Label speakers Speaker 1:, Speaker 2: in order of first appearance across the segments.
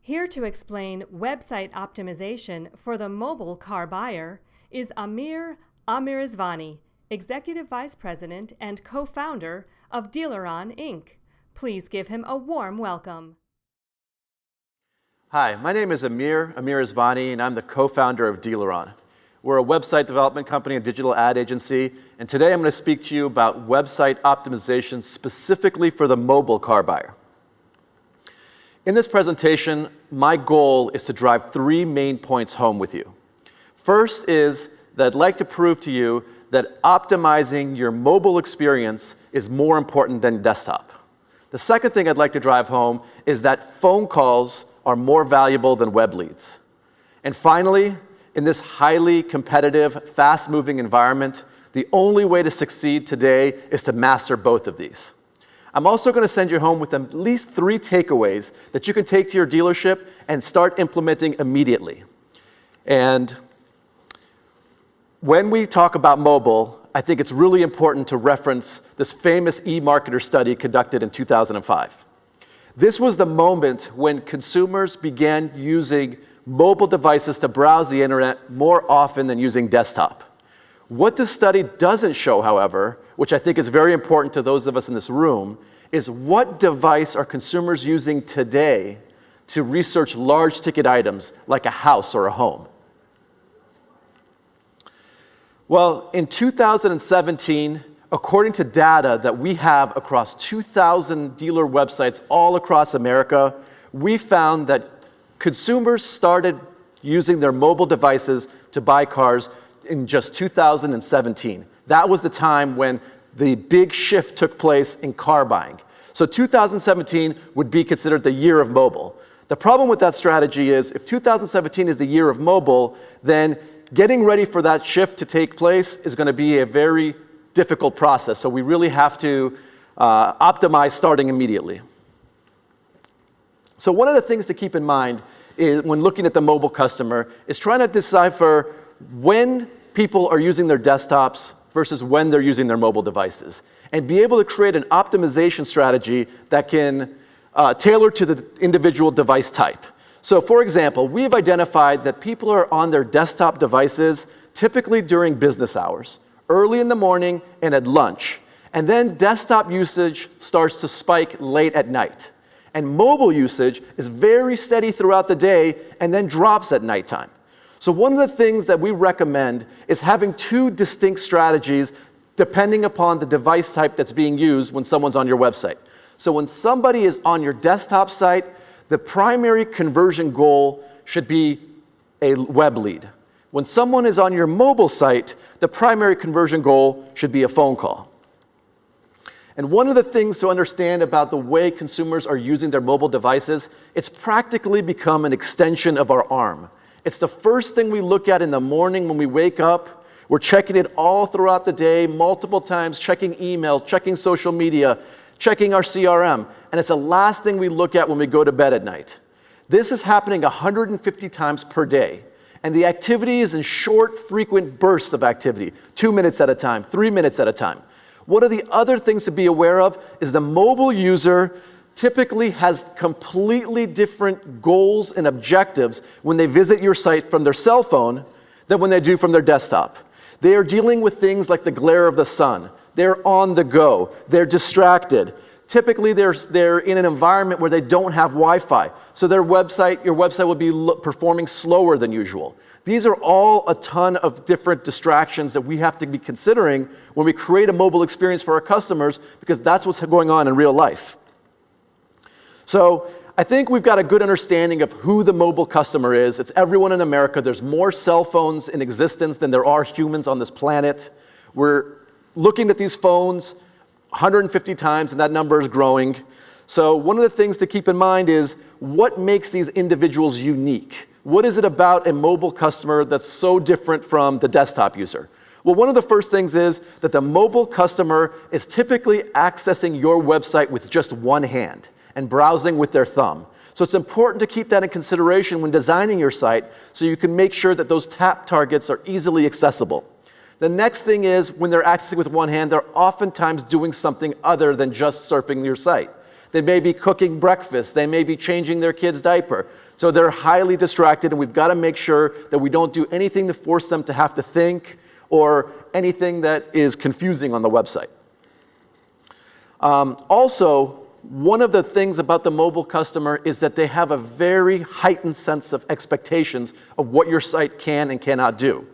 Speaker 1: Here to explain website optimization for the mobile car buyer is Amir Amirizvani, Executive Vice President and co-founder of Dealeron, Inc. Please give him a warm welcome.
Speaker 2: Hi, my name is Amir Amirizvani, and I'm the co-founder of Dealeron. We're a website development company and digital ad agency, and today I'm going to speak to you about website optimization specifically for the mobile car buyer. In this presentation, my goal is to drive three main points home with you. First is that I'd like to prove to you that optimizing your mobile experience is more important than desktop. The second thing I'd like to drive home is that phone calls are more valuable than web leads. And finally, in this highly competitive, fast-moving environment, the only way to succeed today is to master both of these. I'm also going to send you home with at least 3 takeaways that you can take to your dealership and start implementing immediately. And when we talk about mobile, I think it's really important to reference this famous eMarketer study conducted in 2005. This was the moment when consumers began using mobile devices to browse the internet more often than using desktop. What this study doesn't show, however, which I think is very important to those of us in this room, is what device are consumers using today to research large ticket items like a house or a home. Well, in 2017, according to data that we have across 2,000 dealer websites all across America, we found that consumers started using their mobile devices to buy cars in just 2017. That was the time when the big shift took place in car buying. So 2017 would be considered the year of mobile. The problem with that strategy is if 2017 is the year of mobile, then getting ready for that shift to take place is going to be a very difficult process. So we really have to optimize starting immediately. So one of the things to keep in mind is when looking at the mobile customer is trying to decipher when people are using their desktops versus when they're using their mobile devices, and be able to create an optimization strategy that can tailor to the individual device type. So for example, we've identified that people are on their desktop devices typically during business hours, early in the morning and at lunch, and then desktop usage starts to spike late at night. And mobile usage is very steady throughout the day and then drops at nighttime. So one of the things that we recommend is having 2 distinct strategies depending upon the device type that's being used when someone's on your website. So when somebody is on your desktop site, the primary conversion goal should be a web lead. When someone is on your mobile site, the primary conversion goal should be a phone call. And one of the things to understand about the way consumers are using their mobile devices, it's practically become an extension of our arm. It's the first thing we look at in the morning when we wake up. We're checking it all throughout the day, multiple times, checking email, checking social media, checking our CRM, and it's the last thing we look at when we go to bed at night. This is happening 150 times per day, and the activity is in short, frequent bursts of activity, 2 minutes at a time, 3 minutes at a time. One of the other things to be aware of is the mobile user typically has completely different goals and objectives when they visit your site from their cell phone than when they do from their desktop. They are dealing with things like the glare of the sun. They're on the go. They're distracted. Typically, they're in an environment where they don't have Wi-Fi. So your website will be performing slower than usual. These are all a ton of different distractions that we have to be considering when we create a mobile experience for our customers, because that's what's going on in real life. So I think we've got a good understanding of who the mobile customer is. It's everyone in America. There's more cell phones in existence than there are humans on this planet. We're looking at these phones 150 times, and that number is growing. So one of the things to keep in mind is what makes these individuals unique? What is it about a mobile customer that's so different from the desktop user? Well, one of the first things is that the mobile customer is typically accessing your website with just one hand and browsing with their thumb. So it's important to keep that in consideration when designing your site so you can make sure that those tap targets are easily accessible. The next thing is when they're accessing with one hand, they're oftentimes doing something other than just surfing your site. They may be cooking breakfast. They may be changing their kid's diaper. So they're highly distracted, and we've got to make sure that we don't do anything to force them to have to think or anything that is confusing on the website. Also, one of the things about the mobile customer is that they have a very heightened sense of expectations of what your site can and cannot do.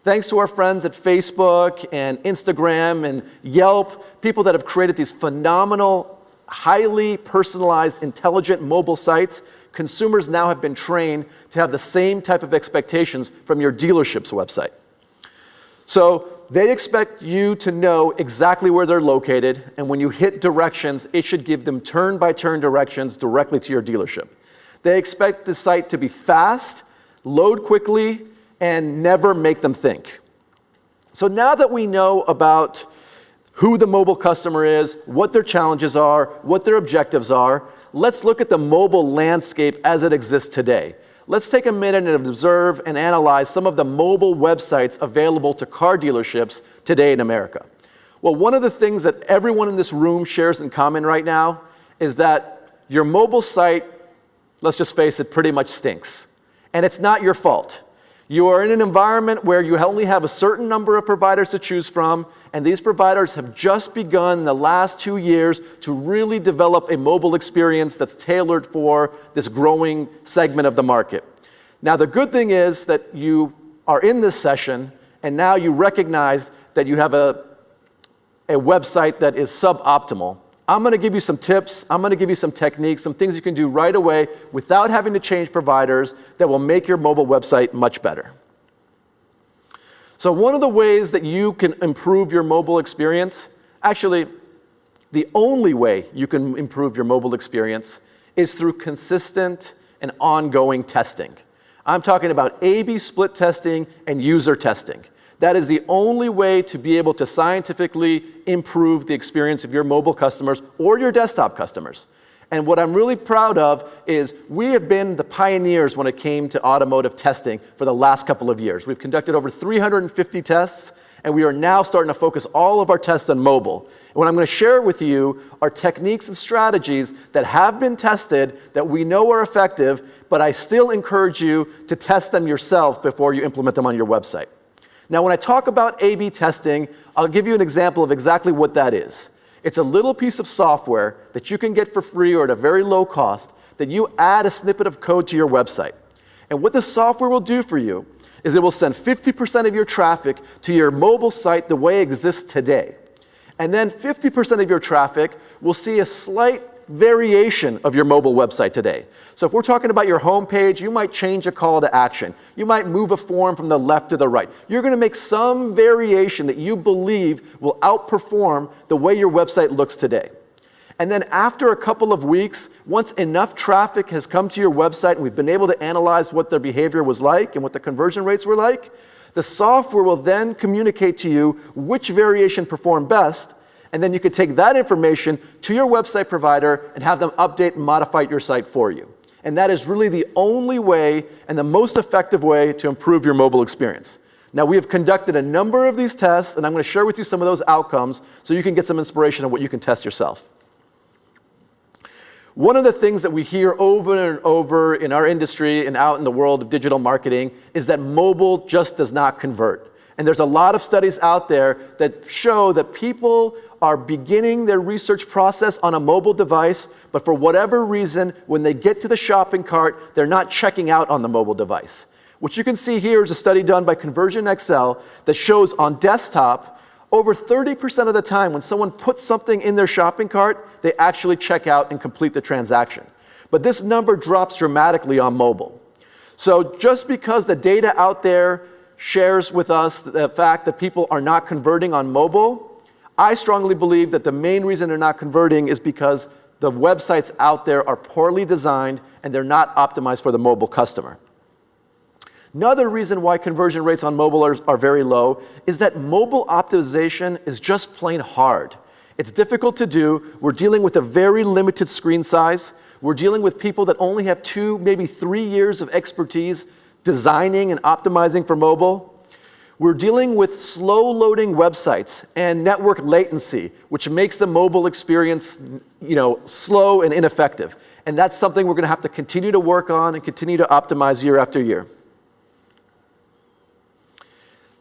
Speaker 2: Thanks to our friends at Facebook and Instagram and Yelp, people that have created these phenomenal, highly personalized, intelligent mobile sites, consumers now have been trained to have the same type of expectations from your dealership's website. So they expect you to know exactly where they're located, and when you hit directions, it should give them turn-by-turn directions directly to your dealership. They expect the site to be fast, load quickly, and never make them think. So now that we know about who the mobile customer is, what their challenges are, what their objectives are, let's look at the mobile landscape as it exists today. Let's take a minute and observe and analyze some of the mobile websites available to car dealerships today in America. Well, one of the things that everyone in this room shares in common right now is that your mobile site, let's just face it, pretty much stinks. And it's not your fault. You are in an environment where you only have a certain number of providers to choose from, and these providers have just begun in the last 2 years to really develop a mobile experience that's tailored for this growing segment of the market. Now, the good thing is that you are in this session, and now you recognize that you have a website that is suboptimal. I'm going to give you some tips, I'm going to give you some techniques, some things you can do right away without having to change providers that will make your mobile website much better. So one of the ways that you can improve your mobile experience, actually, the only way you can improve your mobile experience is through consistent and ongoing testing. I'm talking about A/B split testing and user testing. That is the only way to be able to scientifically improve the experience of your mobile customers or your desktop customers. And what I'm really proud of is we have been the pioneers when it came to automotive testing for the last couple of years. We've conducted over 350 tests, and we are now starting to focus all of our tests on mobile. And what I'm going to share with you are techniques and strategies that have been tested that we know are effective, but I still encourage you to test them yourself before you implement them on your website. Now, when I talk about A/B testing, I'll give you an example of exactly what that is. It's a little piece of software that you can get for free or at a very low cost that you add a snippet of code to your website. And what the software will do for you is it will send 50% of your traffic to your mobile site the way it exists today. And then 50% of your traffic will see a slight variation of your mobile website today. So if we're talking about your home page, you might change a call to action. You might move a form from the left to the right. You're going to make some variation that you believe will outperform the way your website looks today. And then after a couple of weeks, once enough traffic has come to your website and we've been able to analyze what their behavior was like and what the conversion rates were like, the software will then communicate to you which variation performed best, and then you can take that information to your website provider and have them update and modify your site for you. And that is really the only way and the most effective way to improve your mobile experience. Now, we have conducted a number of these tests, and I'm going to share with you some of those outcomes so you can get some inspiration on what you can test yourself. One of the things that we hear over and over in our industry and out in the world of digital marketing is that mobile just does not convert. And there's a lot of studies out there that show that people are beginning their research process on a mobile device, but for whatever reason, when they get to the shopping cart, they're not checking out on the mobile device. What you can see here is a study done by Conversion XL that shows on desktop, over 30% of the time when someone puts something in their shopping cart, they actually check out and complete the transaction. But this number drops dramatically on mobile. So just because the data out there shares with us the fact that people are not converting on mobile, I strongly believe that the main reason they're not converting is because the websites out there are poorly designed and they're not optimized for the mobile customer. Another reason why conversion rates on mobile are very low is that mobile optimization is just plain hard. It's difficult to do. We're dealing with a very limited screen size. We're dealing with people that only have 2, maybe 3 years of expertise designing and optimizing for mobile. We're dealing with slow-loading websites and network latency, which makes the mobile experience, slow and ineffective. And that's something we're going to have to continue to work on and continue to optimize year after year.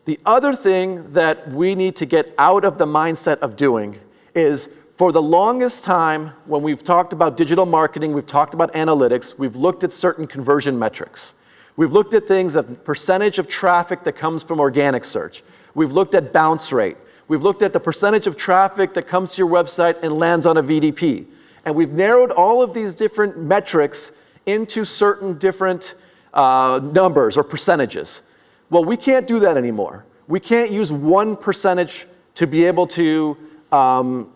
Speaker 2: The other thing that we need to get out of the mindset of doing is, for the longest time, when we've talked about digital marketing, we've talked about analytics, we've looked at certain conversion metrics. We've looked at things of percentage of traffic that comes from organic search. We've looked at bounce rate. We've looked at the percentage of traffic that comes to your website and lands on a VDP. And we've narrowed all of these different metrics into certain different numbers or percentages. Well, we can't do that anymore. We can't use one percentage to be able to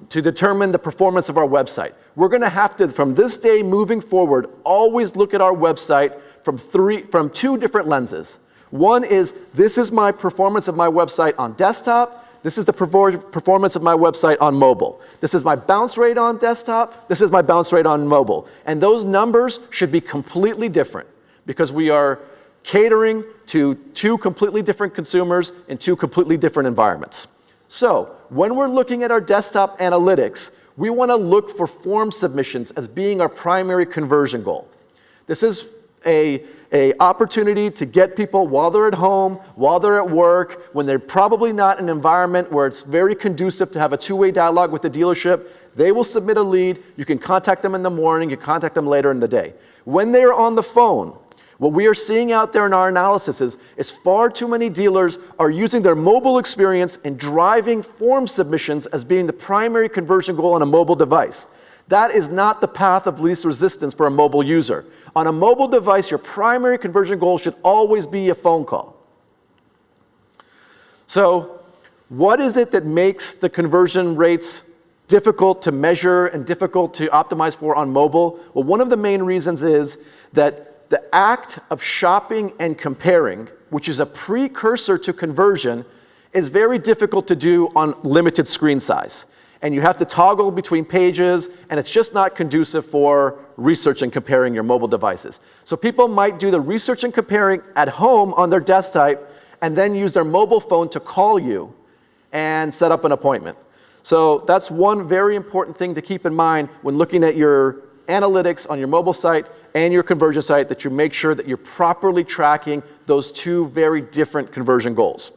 Speaker 2: determine the performance of our website. We're going to have to, from this day moving forward, always look at our website from two different lenses. One is, this is my performance of my website on desktop. This is the performance of my website on mobile. This is my bounce rate on desktop. This is my bounce rate on mobile. And those numbers should be completely different, because we are catering to two completely different consumers in two completely different environments. So when we're looking at our desktop analytics, we want to look for form submissions as being our primary conversion goal. This is a opportunity to get people while they're at home, while they're at work, when they're probably not in an environment where it's very conducive to have a two-way dialogue with the dealership. They will submit a lead. You can contact them in the morning. You can contact them later in the day. When they're on the phone, what we are seeing out there in our analysis is far too many dealers are using their mobile experience and driving form submissions as being the primary conversion goal on a mobile device. That is not the path of least resistance for a mobile user. On a mobile device, your primary conversion goal should always be a phone call. So, what is it that makes the conversion rates difficult to measure and difficult to optimize for on mobile? Well, one of the main reasons is that the act of shopping and comparing, which is a precursor to conversion, is very difficult to do on limited screen size. And you have to toggle between pages, and it's just not conducive for research and comparing your mobile devices. So people might do the research and comparing at home on their desktop, and then use their mobile phone to call you and set up an appointment. So that's one very important thing to keep in mind when looking at your analytics on your mobile site and your conversion site, that you make sure that you're properly tracking those two very different conversion goals.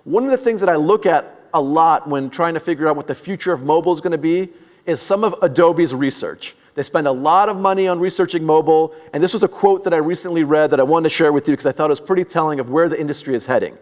Speaker 2: One of the things that I look at a lot when trying to figure out what the future of mobile is going to be is some of Adobe's research. They spend a lot of money on researching mobile, and this was a quote that I recently read that I wanted to share with you because I thought it was pretty telling of where the industry is heading.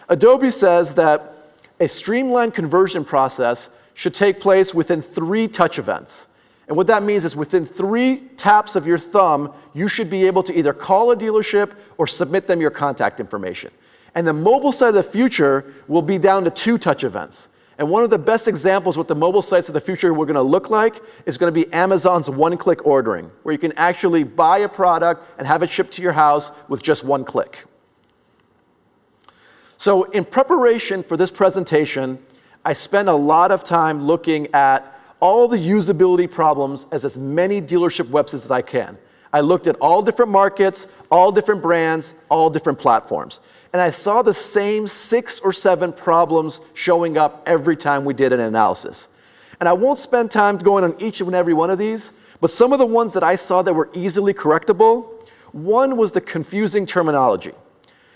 Speaker 2: Adobe says that a streamlined conversion process should take place within 3 touch events. And what that means is within 3 taps of your thumb, you should be able to either call a dealership or submit them your contact information. And the mobile site of the future will be down to 2 touch events. And one of the best examples what the mobile sites of the future we're going to look like is going to be Amazon's one-click ordering, where you can actually buy a product and have it shipped to your house with just 1 click. So in preparation for this presentation, I spent a lot of time looking at all the usability problems as many dealership websites as I can. I looked at all different markets, all different brands, all different platforms. And I saw the same 6 or 7 problems showing up every time we did an analysis. And I won't spend time going on each and every one of these, but some of the ones that I saw that were easily correctable, one was the confusing terminology.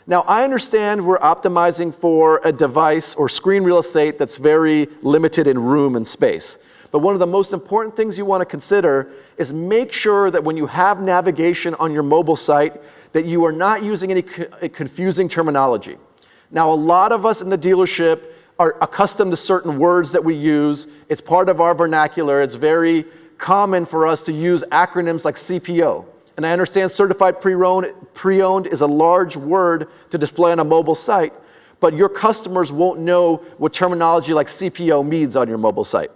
Speaker 2: Now, I understand we're optimizing for a device or screen real estate that's very limited in room and space. But one of the most important things you want to consider is make sure that when you have navigation on your mobile site, that you are not using any confusing terminology. Now, a lot of us in the dealership are accustomed to certain words that we use. It's part of our vernacular. It's very common for us to use acronyms like CPO. And I understand certified pre-owned is a large word to display on a mobile site, but your customers won't know what terminology like CPO means on your mobile site.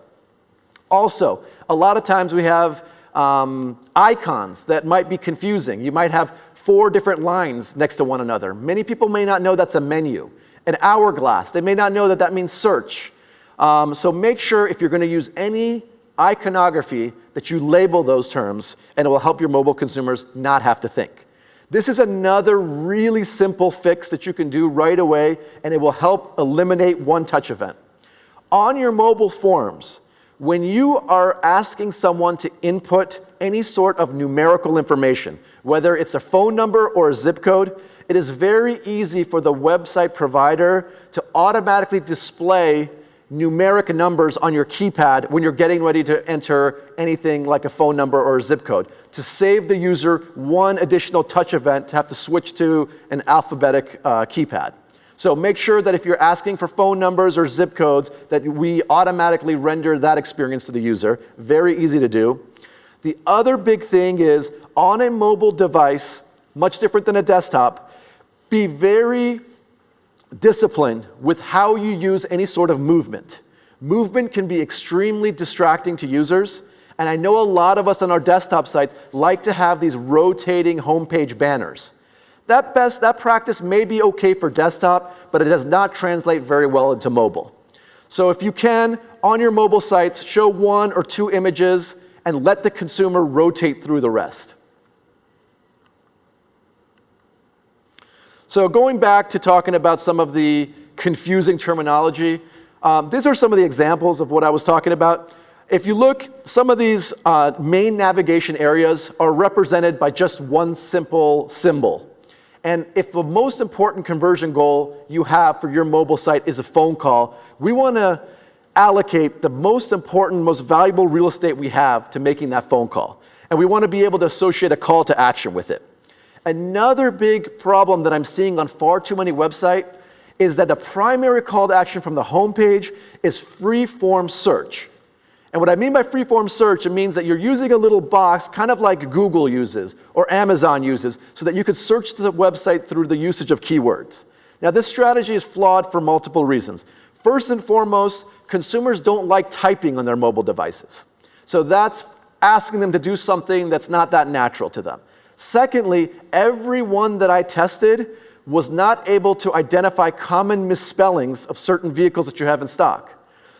Speaker 2: Also, a lot of times we have icons that might be confusing. You might have 4 different lines next to one another. Many people may not know that's a menu. An hourglass, they may not know that that means search. So make sure if you're going to use any iconography that you label those terms, and it will help your mobile consumers not have to think. This is another really simple fix that you can do right away, and it will help eliminate one-touch event. On your mobile forms, when you are asking someone to input any sort of numerical information, whether it's a phone number or a zip code, it is very easy for the website provider to automatically display numeric numbers on your keypad when you're getting ready to enter anything like a phone number or a zip code, to save the user one additional touch event to have to switch to an alphabetic keypad. So make sure that if you're asking for phone numbers or zip codes, that we automatically render that experience to the user. Very easy to do. The other big thing is, on a mobile device, much different than a desktop, be very disciplined with how you use any sort of movement. Movement can be extremely distracting to users, and I know a lot of us on our desktop sites like to have these rotating homepage banners. That practice may be okay for desktop, but it does not translate very well into mobile. So if you can, on your mobile sites, show 1 or 2 images and let the consumer rotate through the rest. So going back to talking about some of the confusing terminology, these are some of the examples of what I was talking about. If you look, some of these main navigation areas are represented by just one simple symbol. And if the most important conversion goal you have for your mobile site is a phone call, we want to allocate the most important, most valuable real estate we have to making that phone call. And we want to be able to associate a call to action with it. Another big problem that I'm seeing on far too many websites is that the primary call to action from the homepage is free-form search. And what I mean by free-form search, it means that you're using a little box, kind of like Google uses or Amazon uses, so that you could search the website through the usage of keywords. Now, this strategy is flawed for multiple reasons. First and foremost, consumers don't like typing on their mobile devices. So that's asking them to do something that's not that natural to them. Secondly, everyone that I tested was not able to identify common misspellings of certain vehicles that you have in stock.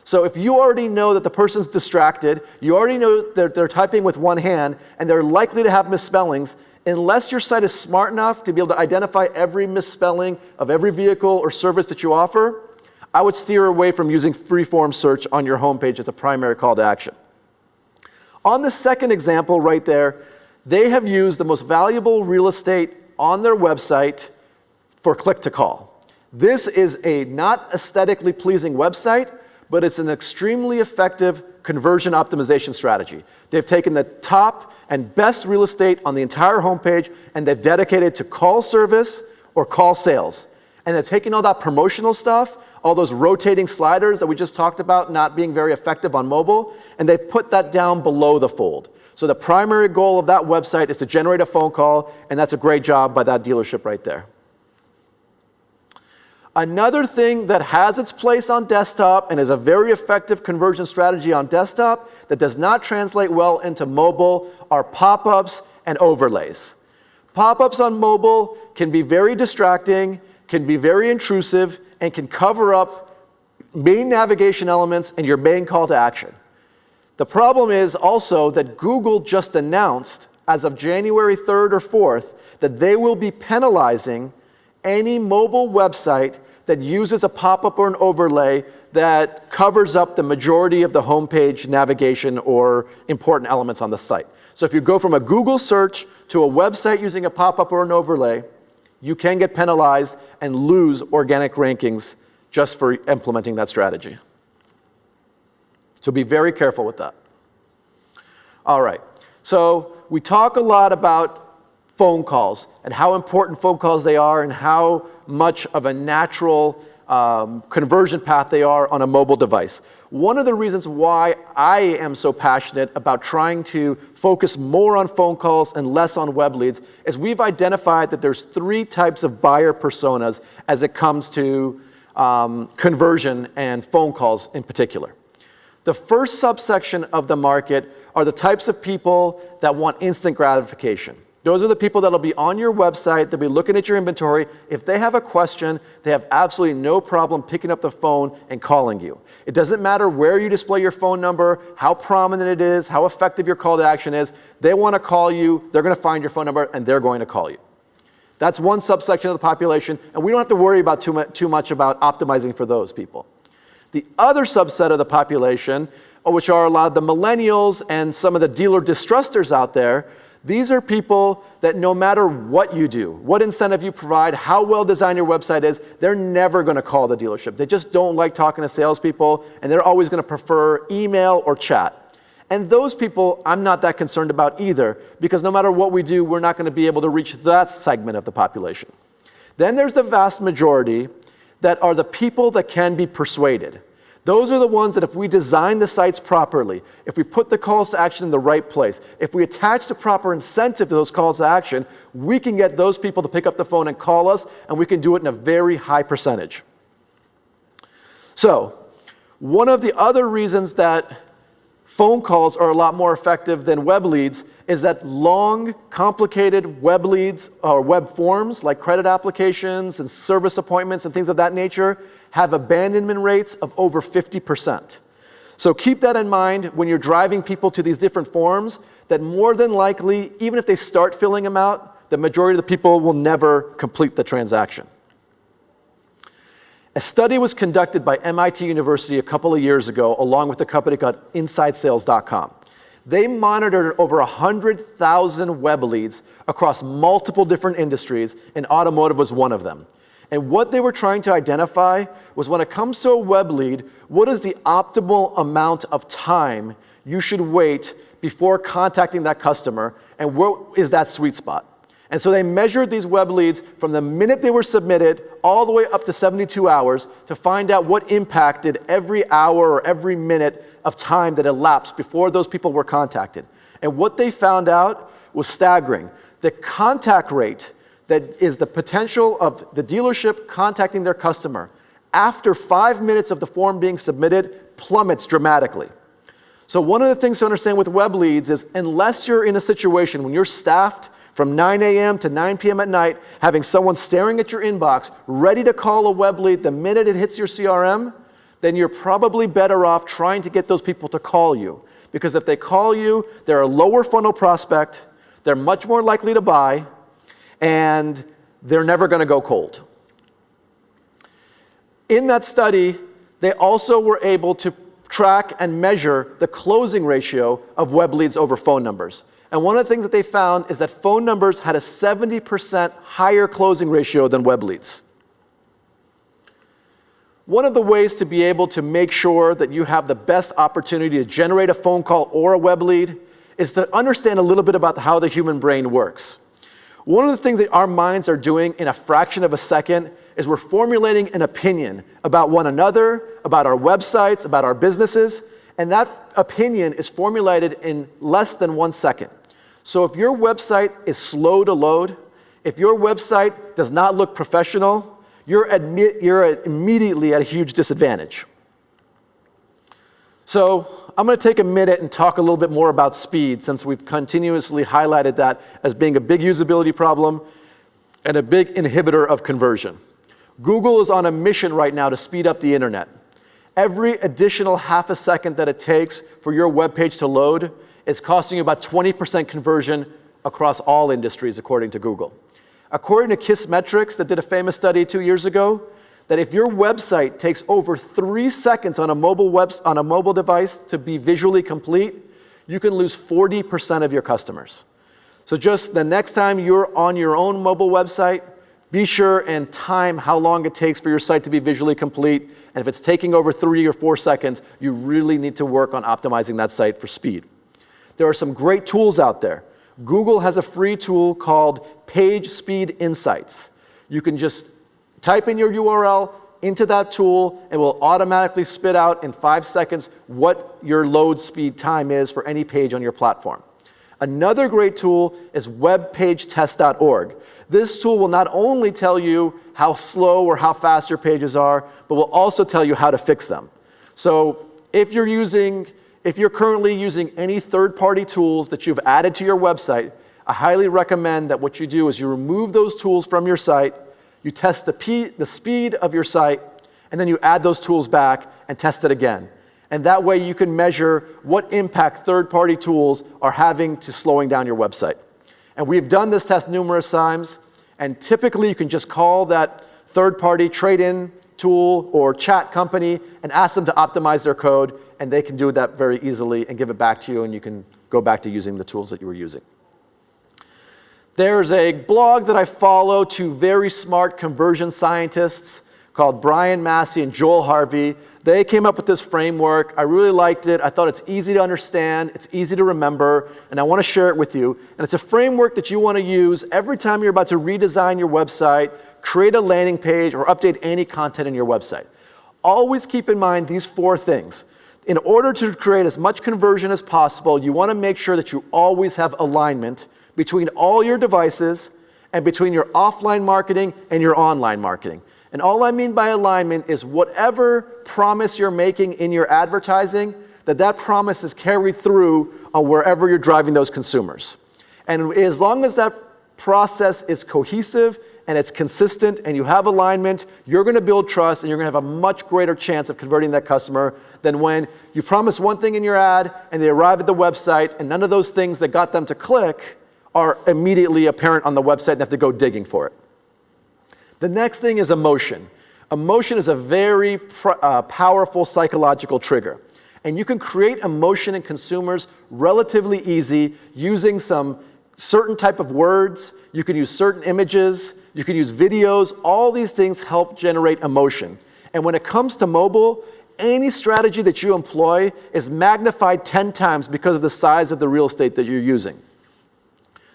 Speaker 2: So if you already know that the person's distracted, you already know that they're typing with one hand, and they're likely to have misspellings, unless your site is smart enough to be able to identify every misspelling of every vehicle or service that you offer, I would steer away from using free-form search on your homepage as a primary call to action. On the second example right there, they have used the most valuable real estate on their website for click-to-call. This is a not aesthetically pleasing website, but it's an extremely effective conversion optimization strategy. They've taken the top and best real estate on the entire homepage, and they've dedicated to call service or call sales. And they've taken all that promotional stuff, all those rotating sliders that we just talked about not being very effective on mobile, and they've put that down below the fold. So the primary goal of that website is to generate a phone call, and that's a great job by that dealership right there. Another thing that has its place on desktop and is a very effective conversion strategy on desktop that does not translate well into mobile are pop-ups and overlays. Pop-ups on mobile can be very distracting, can be very intrusive, and can cover up main navigation elements and your main call to action. The problem is also that Google just announced, as of January 3rd or 4th, that they will be penalizing any mobile website that uses a pop-up or an overlay that covers up the majority of the homepage navigation or important elements on the site. So if you go from a Google search to a website using a pop-up or an overlay, you can get penalized and lose organic rankings just for implementing that strategy. So be very careful with that. All right, so we talk a lot about phone calls and how important phone calls they are and how much of a natural conversion path they are on a mobile device. One of the reasons why I am so passionate about trying to focus more on phone calls and less on web leads is we've identified that there's 3 types of buyer personas as it comes to conversion and phone calls in particular. The first subsection of the market are the types of people that want instant gratification. Those are the people that'll be on your website, they'll be looking at your inventory. If they have a question, they have absolutely no problem picking up the phone and calling you. It doesn't matter where you display your phone number, how prominent it is, how effective your call to action is. They want to call you, they're going to find your phone number, and they're going to call you. That's one subsection of the population, and we don't have to worry about too much about optimizing for those people. The other subset of the population, which are a lot of the millennials and some of the dealer distrusters out there, these are people that no matter what you do, what incentive you provide, how well designed your website is, they're never going to call the dealership. They just don't like talking to salespeople, and they're always going to prefer email or chat. And those people, I'm not that concerned about either, because no matter what we do, we're not going to be able to reach that segment of the population. Then there's the vast majority that are the people that can be persuaded. Those are the ones that if we design the sites properly, if we put the calls to action in the right place, if we attach the proper incentive to those calls to action, we can get those people to pick up the phone and call us, and we can do it in a very high percentage. So, one of the other reasons that phone calls are a lot more effective than web leads is that long, complicated web leads or web forms like credit applications and service appointments and things of that nature have abandonment rates of over 50%. So keep that in mind when you're driving people to these different forms, that more than likely, even if they start filling them out, the majority of the people will never complete the transaction. A study was conducted by MIT University a couple of years ago, along with a company called InsideSales.com. They monitored over 100,000 web leads across multiple different industries, and automotive was one of them. And what they were trying to identify was, when it comes to a web lead, what is the optimal amount of time you should wait before contacting that customer, and what is that sweet spot? And so they measured these web leads from the minute they were submitted all the way up to 72 hours to find out what impacted every hour or every minute of time that elapsed before those people were contacted. And what they found out was staggering. The contact rate, that is the potential of the dealership contacting their customer after 5 minutes of the form being submitted, plummets dramatically. So one of the things to understand with web leads is, unless you're in a situation when you're staffed from 9 a.m. to 9 p.m. at night, having someone staring at your inbox, ready to call a web lead the minute it hits your CRM, then you're probably better off trying to get those people to call you. Because if they call you, they're a lower funnel prospect, they're much more likely to buy, and they're never going to go cold. In that study, they also were able to track and measure the closing ratio of web leads over phone numbers. And one of the things that they found is that phone numbers had a 70% higher closing ratio than web leads. One of the ways to be able to make sure that you have the best opportunity to generate a phone call or a web lead is to understand a little bit about how the human brain works. One of the things that our minds are doing in a fraction of a second is we're formulating an opinion about one another, about our websites, about our businesses, and that opinion is formulated in less than 1 second. So if your website is slow to load, if your website does not look professional, you're immediately at a huge disadvantage. So I'm going to take a minute and talk a little bit more about speed, since we've continuously highlighted that as being a big usability problem and a big inhibitor of conversion. Google is on a mission right now to speed up the internet. Every additional half a second that it takes for your web page to load is costing you about 20% conversion across all industries, according to Google. According to Kissmetrics, that did a famous study 2 years ago, that if your website takes over 3 seconds on a mobile device to be visually complete, you can lose 40% of your customers. So just the next time you're on your own mobile website, be sure and time how long it takes for your site to be visually complete. And if it's taking over 3 or 4 seconds, you really need to work on optimizing that site for speed. There are some great tools out there. Google has a free tool called Page Speed Insights. You can just type in your URL into that tool, and it will automatically spit out in 5 seconds what your load speed time is for any page on your platform. Another great tool is webpagetest.org. This tool will not only tell you how slow or how fast your pages are, but will also tell you how to fix them. So if you're currently using any third-party tools that you've added to your website, I highly recommend that what you do is you remove those tools from your site, you test the speed of your site, and then you add those tools back and test it again. And that way you can measure what impact third-party tools are having to slowing down your website. And we've done this test numerous times, And typically, you can just call that third-party trade-in tool or chat company and ask them to optimize their code, and they can do that very easily and give it back to you, and you can go back to using the tools that you were using. There's a blog that I follow, two very smart conversion scientists called Brian Massey and Joel Harvey. They came up with this framework. I really liked it. I thought it's easy to understand, it's easy to remember, and I want to share it with you. And it's a framework that you want to use every time you're about to redesign your website, create a landing page, or update any content in your website. Always keep in mind these 4 things. In order to create as much conversion as possible, you want to make sure that you always have alignment between all your devices and between your offline marketing and your online marketing. And all I mean by alignment is whatever promise you're making in your advertising, that promise is carried through on wherever you're driving those consumers. And as long as that process is cohesive and it's consistent and you have alignment, you're going to build trust and you're going to have a much greater chance of converting that customer than when you promise one thing in your ad and they arrive at the website and none of those things that got them to click are immediately apparent on the website and they have to go digging for it. The next thing is emotion. Emotion is a very powerful psychological trigger. And you can create emotion in consumers relatively easy using some certain type of words. You can use certain images. You can use videos. All these things help generate emotion. And when it comes to mobile, any strategy that you employ is magnified 10 times because of the size of the real estate that you're using.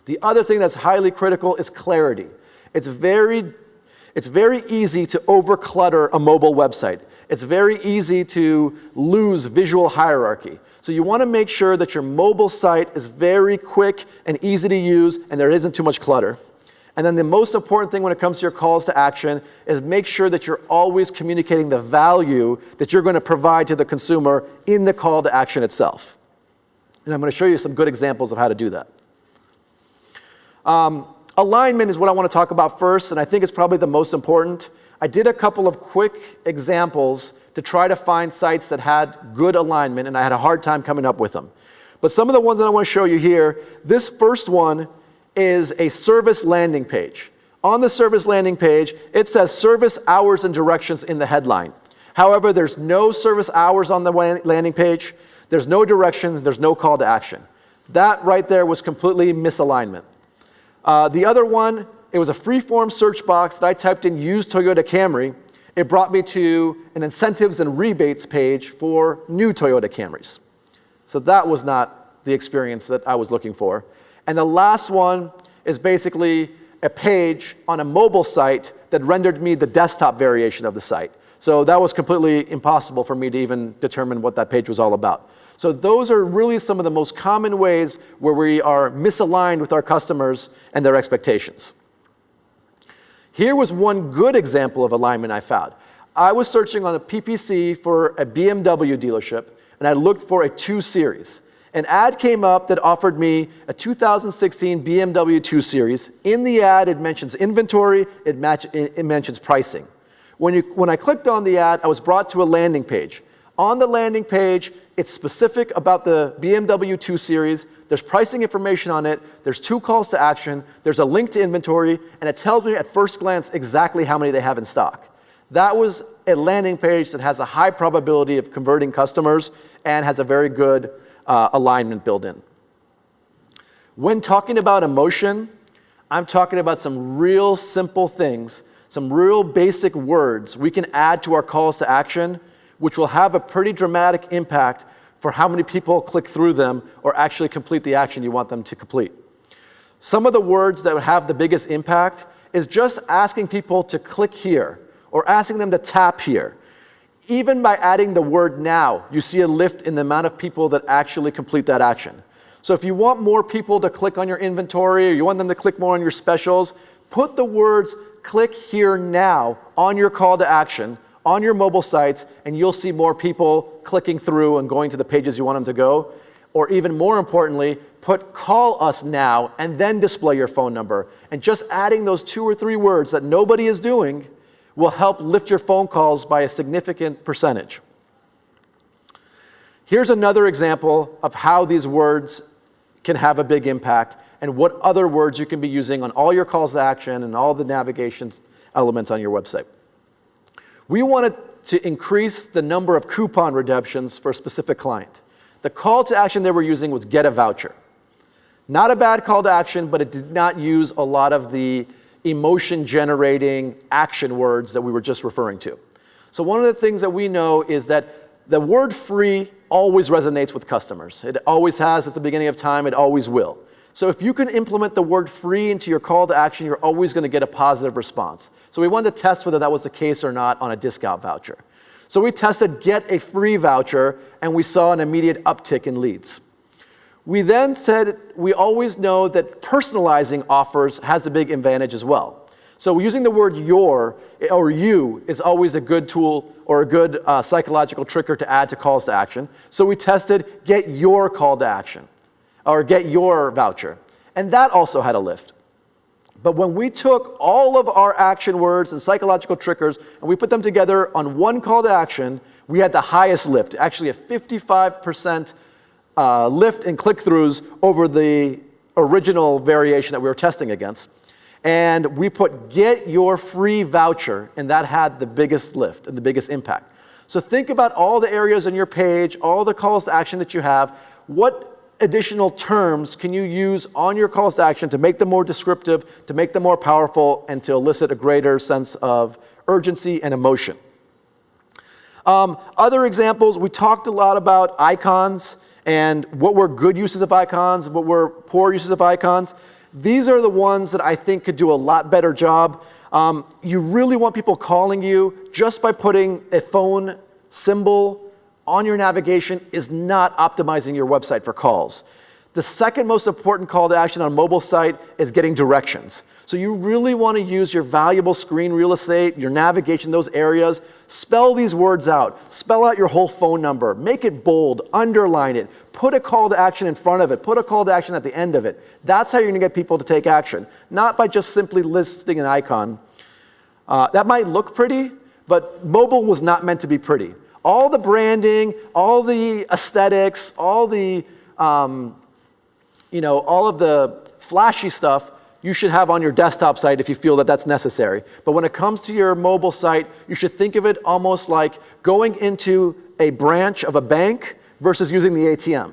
Speaker 2: The other thing that's highly critical is clarity. It's very easy to overclutter a mobile website. It's very easy to lose visual hierarchy. So you want to make sure that your mobile site is very quick and easy to use and there isn't too much clutter. And then the most important thing when it comes to your calls to action is make sure that you're always communicating the value that you're going to provide to the consumer in the call to action itself. And I'm going to show you some good examples of how to do that. Alignment is what I want to talk about first, and I think it's probably the most important. I did a couple of quick examples to try to find sites that had good alignment, and I had a hard time coming up with them. But some of the ones that I want to show you here, this first one is a service landing page. On the service landing page, it says service hours and directions in the headline. However, there's no service hours on the landing page, there's no directions, there's no call to action. That right there was completely misalignment. The other one, it was a free-form search box that I typed in used Toyota Camry. It brought me to an incentives and rebates page for new Toyota Camrys. So that was not the experience that I was looking for. And the last one is basically a page on a mobile site that rendered me the desktop variation of the site. So that was completely impossible for me to even determine what that page was all about. So those are really some of the most common ways where we are misaligned with our customers and their expectations. Here was one good example of alignment I found. I was searching on a PPC for a BMW dealership, and I looked for a 2 Series. An ad came up that offered me a 2016 BMW 2 Series. In the ad, it mentions inventory, it mentions pricing. When I clicked on the ad, I was brought to a landing page. On the landing page, it's specific about the BMW 2 Series. There's pricing information on it. There's 2 calls to action. There's a link to inventory, and it tells me at first glance exactly how many they have in stock. That was a landing page that has a high probability of converting customers and has a very good alignment built in. When talking about emotion, I'm talking about some real simple things, some real basic words we can add to our calls to action, which will have a pretty dramatic impact for how many people click through them or actually complete the action you want them to complete. Some of the words that would have the biggest impact is just asking people to click here or asking them to tap here. Even by adding the word now, you see a lift in the amount of people that actually complete that action. So if you want more people to click on your inventory or you want them to click more on your specials, put the words click here now on your call to action on your mobile sites, and you'll see more people clicking through and going to the pages you want them to go. Or even more importantly, put call us now and then display your phone number. And just adding those 2 or 3 words that nobody is doing will help lift your phone calls by a significant percentage. Here's another example of how these words can have a big impact. and what other words you can be using on all your calls to action and all the navigation elements on your website. We wanted to increase the number of coupon redemptions for a specific client. The call to action they were using was get a voucher. Not a bad call to action, but it did not use a lot of the emotion-generating action words that we were just referring to. So one of the things that we know is that the word free always resonates with customers. It always has at the beginning of time, it always will. So if you can implement the word free into your call to action, you're always going to get a positive response. So we wanted to test whether that was the case or not on a discount voucher. So we tested get a free voucher, and we saw an immediate uptick in leads. We then said we always know that personalizing offers has a big advantage as well. So using the word your or you is always a good tool or a good psychological trigger to add to calls to action. So we tested get your call to action or get your voucher. And that also had a lift. But when we took all of our action words and psychological triggers and we put them together on one call to action, we had the highest lift, actually a 55% lift in click-throughs over the original variation that we were testing against. And we put get your free voucher, and that had the biggest lift and the biggest impact. So think about all the areas on your page, all the calls to action that you have. What additional terms can you use on your calls to action to make them more descriptive, to make them more powerful, and to elicit a greater sense of urgency and emotion? Other examples, we talked a lot about icons and what were good uses of icons, what were poor uses of icons. These are the ones that I think could do a lot better job. You really want people calling you just by putting a phone symbol on your navigation is not optimizing your website for calls. The second most important call to action on a mobile site is getting directions. So you really want to use your valuable screen real estate, your navigation, those areas. Spell these words out. Spell out your whole phone number. Make it bold. Underline it. Put a call to action in front of it. Put a call to action at the end of it. That's how you're going to get people to take action, not by just simply listing an icon. That might look pretty, but mobile was not meant to be pretty. All the branding, all the aesthetics, all the all of the flashy stuff you should have on your desktop site if you feel that that's necessary. But when it comes to your mobile site, you should think of it almost like going into a branch of a bank versus using the ATM.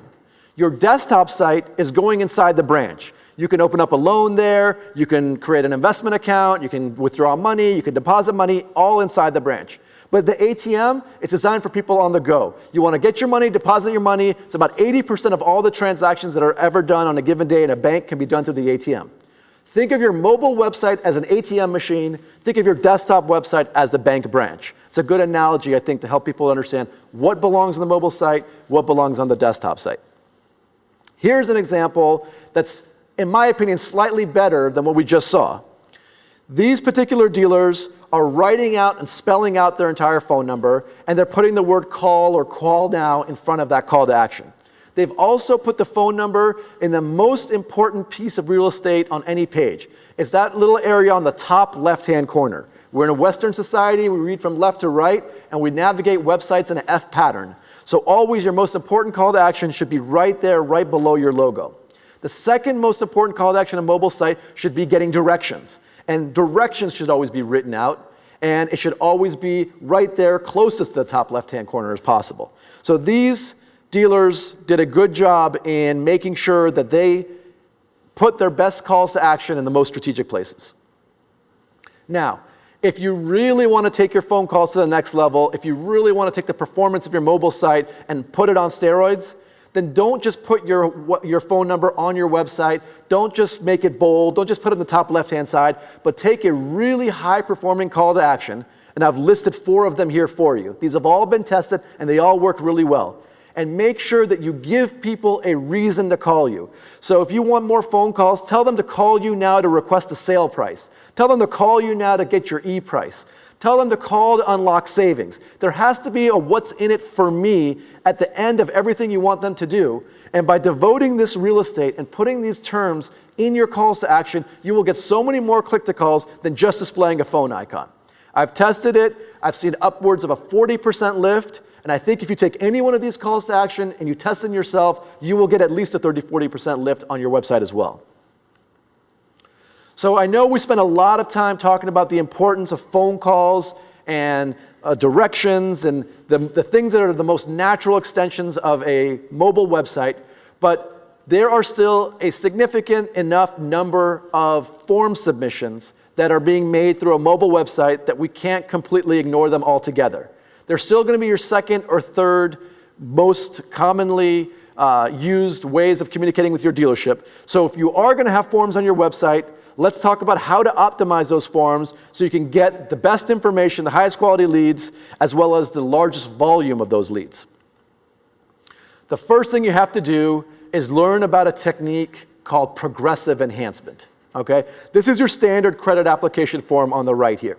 Speaker 2: Your desktop site is going inside the branch. You can open up a loan there, you can create an investment account, you can withdraw money, you can deposit money, all inside the branch. But the ATM, it's designed for people on the go. You want to get your money, deposit your money. It's about 80% of all the transactions that are ever done on a given day in a bank can be done through the ATM. Think of your mobile website as an ATM machine. Think of your desktop website as the bank branch. It's a good analogy, I think, to help people understand what belongs on the mobile site, what belongs on the desktop site. Here's an example that's, in my opinion, slightly better than what we just saw. These particular dealers are writing out and spelling out their entire phone number, and they're putting the word call or call now in front of that call to action. They've also put the phone number in the most important piece of real estate on any page. It's that little area on the top left-hand corner. We're in a Western society, we read from left to right, and we navigate websites in an F pattern. So always your most important call to action should be right there, right below your logo. The second most important call to action on a mobile site should be getting directions. And directions should always be written out, and it should always be right there, closest to the top left-hand corner as possible. So these dealers did a good job in making sure that they put their best calls to action in the most strategic places. Now, if you really want to take your phone calls to the next level, if you really want to take the performance of your mobile site and put it on steroids, then don't just put your phone number on your website. Don't just make it bold. Don't just put it on the top left-hand side, but take a really high-performing call to action, and I've listed 4 of them here for you. These have all been tested, and they all work really well. And make sure that you give people a reason to call you. So if you want more phone calls, tell them to call you now to request a sale price. Tell them to call you now to get your e-price. Tell them to call to unlock savings. There has to be a what's in it for me at the end of everything you want them to do. And by devoting this real estate and putting these terms in your calls to action, you will get so many more click-to-calls than just displaying a phone icon. I've tested it. I've seen upwards of a 40% lift. And I think if you take any one of these calls to action and you test them yourself, you will get at least a 30-40% lift on your website as well. So I know we spent a lot of time talking about the importance of phone calls and directions and the things that are the most natural extensions of a mobile website, but there are still a significant enough number of form submissions that are being made through a mobile website that we can't completely ignore them altogether. They're still going to be your second or third most commonly used ways of communicating with your dealership. So if you are going to have forms on your website, let's talk about how to optimize those forms so you can get the best information, the highest quality leads, as well as the largest volume of those leads. The first thing you have to do is learn about a technique called progressive enhancement. Okay? This is your standard credit application form on the right here.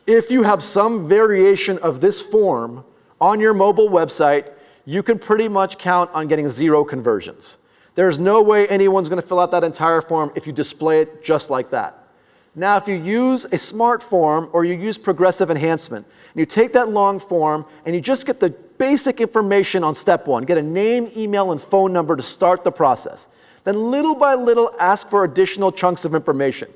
Speaker 2: If you have some variation of this form on your mobile website, you can pretty much count on getting 0 conversions. There's no way anyone's going to fill out that entire form if you display it just like that. Now, if you use a smart form or you use progressive enhancement, and you take that long form and you just get the basic information on step 1, get a name, email, and phone number to start the process. Then little by little, ask for additional chunks of information.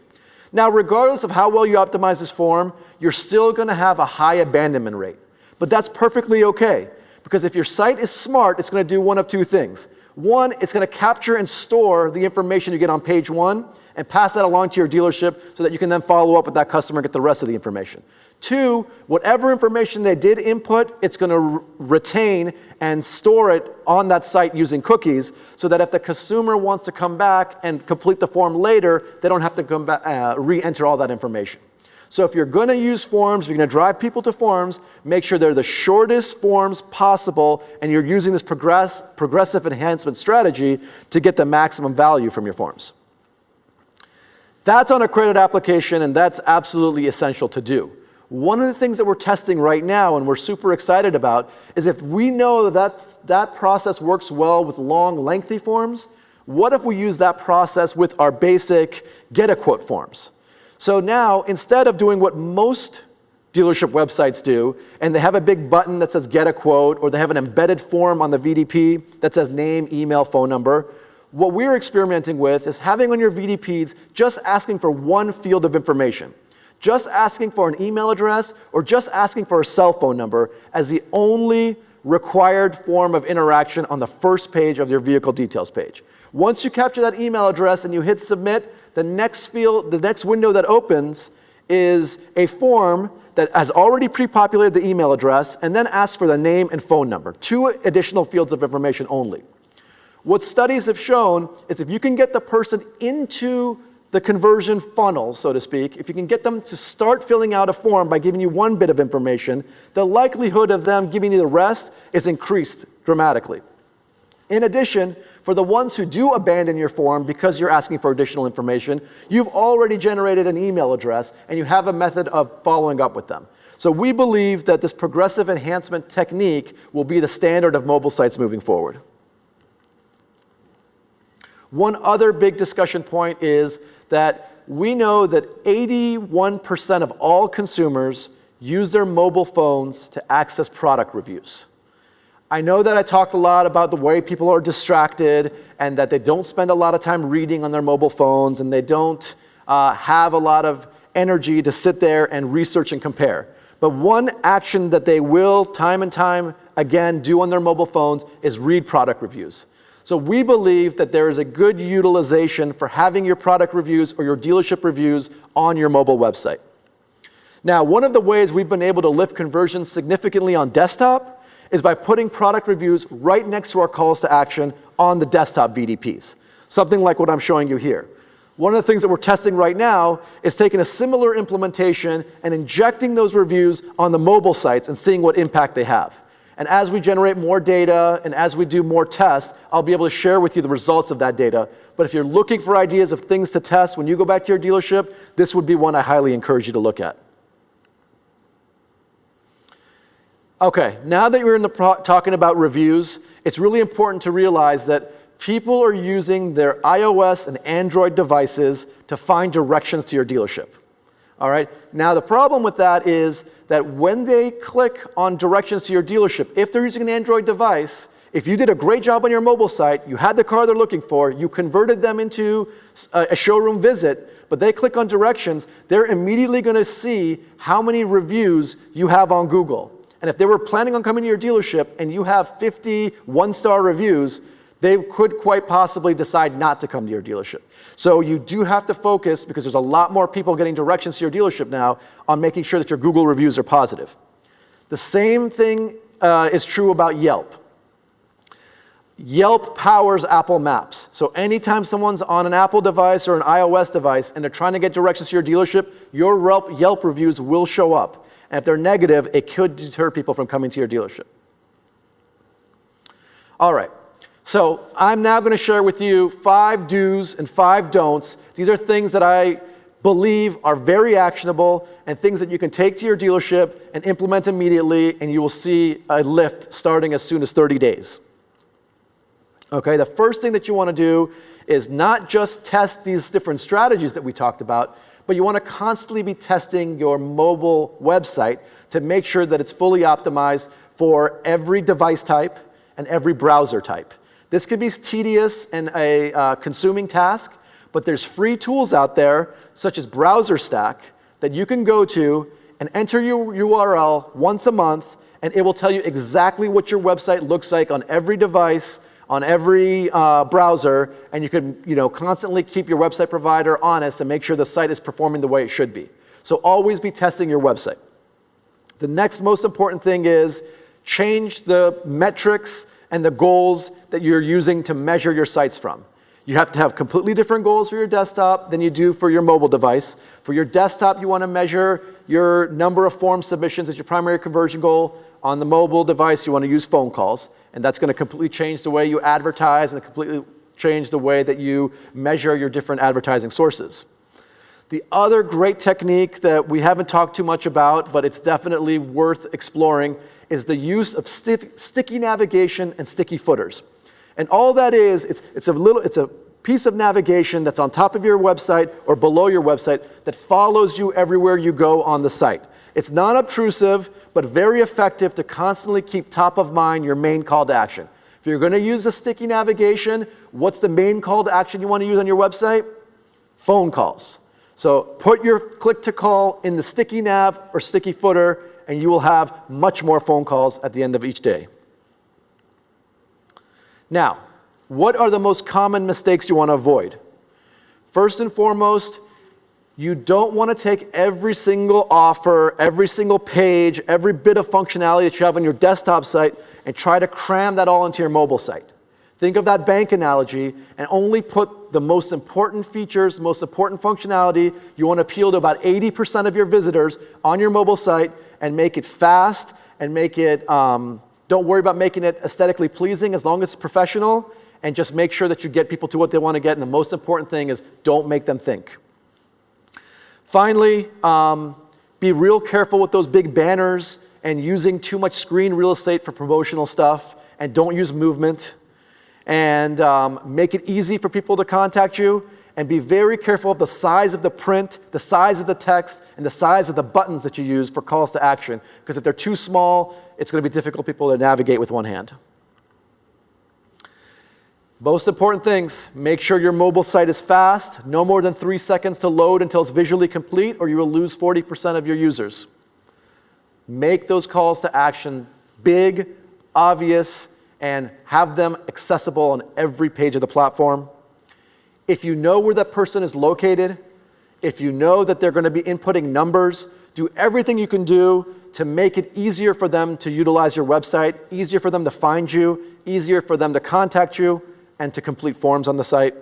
Speaker 2: Now, regardless of how well you optimize this form, you're still going to have a high abandonment rate. But that's perfectly okay, because if your site is smart, it's going to do one of 2 things. One, it's going to capture and store the information you get on page 1 and pass that along to your dealership so that you can then follow up with that customer and get the rest of the information. 2, whatever information they did input, it's going to retain and store it on that site using cookies so that if the consumer wants to come back and complete the form later, they don't have to come back, re-enter all that information. So if you're going to use forms, if you're going to drive people to forms, make sure they're the shortest forms possible and you're using this progressive enhancement strategy to get the maximum value from your forms. That's on a credit application, and that's absolutely essential to do. One of the things that we're testing right now and we're super excited about is if we know that process works well with long, lengthy forms, what if we use that process with our basic get a quote forms? So now, instead of doing what most dealership websites do, and they have a big button that says get a quote, or they have an embedded form on the VDP that says name, email, phone number, what we're experimenting with is having on your VDPs just asking for one field of information. Just asking for an email address or just asking for a cell phone number as the only required form of interaction on the first page of your vehicle details page. Once you capture that email address and you hit submit, the next window that opens is a form that has already pre-populated the email address and then asks for the name and phone number, 2 additional fields of information only. What studies have shown is if you can get the person into the conversion funnel, so to speak, if you can get them to start filling out a form by giving you one bit of information, the likelihood of them giving you the rest is increased dramatically. In addition, for the ones who do abandon your form because you're asking for additional information, you've already generated an email address and you have a method of following up with them. So we believe that this progressive enhancement technique will be the standard of mobile sites moving forward. One other big discussion point is that we know that 81% of all consumers use their mobile phones to access product reviews. I know that I talked a lot about the way people are distracted and that they don't spend a lot of time reading on their mobile phones and they don't have a lot of energy to sit there and research and compare. But one action that they will time and time again do on their mobile phones is read product reviews. So we believe that there is a good utilization for having your product reviews or your dealership reviews on your mobile website. Now, one of the ways we've been able to lift conversions significantly on desktop is by putting product reviews right next to our calls to action on the desktop VDPs, something like what I'm showing you here. One of the things that we're testing right now is taking a similar implementation and injecting those reviews on the mobile sites and seeing what impact they have. And as we generate more data and as we do more tests, I'll be able to share with you the results of that data. But if you're looking for ideas of things to test when you go back to your dealership, this would be one I highly encourage you to look at. Okay, now that we're in talking about reviews, it's really important to realize that people are using their iOS and Android devices to find directions to your dealership. All right, now the problem with that is that when they click on directions to your dealership, if they're using an Android device, If you did a great job on your mobile site, you had the car they're looking for, you converted them into a showroom visit, but they click on directions, they're immediately going to see how many reviews you have on Google. And if they were planning on coming to your dealership and you have 50 one-star reviews, they could quite possibly decide not to come to your dealership. So you do have to focus, because there's a lot more people getting directions to your dealership now, on making sure that your Google reviews are positive. The same thing is true about Yelp. Yelp powers Apple Maps. So anytime someone's on an Apple device or an iOS device and they're trying to get directions to your dealership, your Yelp reviews will show up. And if they're negative, it could deter people from coming to your dealership. All right. So I'm now going to share with you 5 do's and 5 don'ts. These are things that I believe are very actionable and things that you can take to your dealership and implement immediately, and you will see a lift starting as soon as 30 days. Okay, the first thing that you want to do is not just test these different strategies that we talked about, but you want to constantly be testing your mobile website to make sure that it's fully optimized for every device type and every browser type. This can be tedious and a consuming task, but there's free tools out there, such as BrowserStack, that you can go to and enter your URL once a month, and it will tell you exactly what your website looks like on every device, on every browser, and you can constantly keep your website provider honest and make sure the site is performing the way it should be. So always be testing your website. The next most important thing is change the metrics and the goals that you're using to measure your sites from. You have to have completely different goals for your desktop than you do for your mobile device. For your desktop, you want to measure your number of form submissions as your primary conversion goal. On the mobile device, you want to use phone calls, and that's going to completely change the way you advertise and completely change the way that you measure your different advertising sources. The other great technique that we haven't talked too much about, but it's definitely worth exploring, is the use of sticky navigation and sticky footers. And all that is, it's a piece of navigation that's on top of your website or below your website that follows you everywhere you go on the site. It's non-obtrusive, but very effective to constantly keep top of mind your main call to action. If you're going to use a sticky navigation, what's the main call to action you want to use on your website? Phone calls. So put your click to call in the sticky nav or sticky footer, and you will have much more phone calls at the end of each day. Now, what are the most common mistakes you want to avoid? First and foremost, you don't want to take every single offer, every single page, every bit of functionality that you have on your desktop site and try to cram that all into your mobile site. Think of that bank analogy and only put the most important features, most important functionality. You want to appeal to about 80% of your visitors on your mobile site and make it fast and make it, don't worry about making it aesthetically pleasing as long as it's professional, and just make sure that you get people to what they want to get. And the most important thing is don't make them think. Finally, be real careful with those big banners and using too much screen real estate for promotional stuff, and don't use movement. And make it easy for people to contact you, and be very careful of the size of the print, the size of the text, and the size of the buttons that you use for calls to action, because if they're too small, it's going to be difficult for people to navigate with one hand. Most important things, make sure your mobile site is fast, no more than 3 seconds to load until it's visually complete, or you will lose 40% of your users. Make those calls to action big, obvious, and have them accessible on every page of the platform. If you know where that person is located, if you know that they're going to be inputting numbers, do everything you can do to make it easier for them to utilize your website, easier for them to find you, easier for them to contact you, and to complete forms on the site.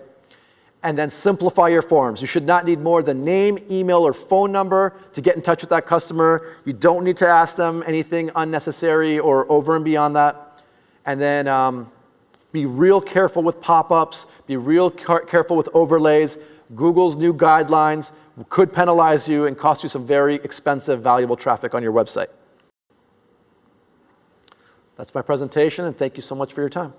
Speaker 2: And then simplify your forms. You should not need more than name, email, or phone number to get in touch with that customer. You don't need to ask them anything unnecessary or over and beyond that. And then be real careful with pop-ups, be real careful with overlays. Google's new guidelines could penalize you and cost you some very expensive, valuable traffic on your website. That's my presentation, and thank you so much for your time.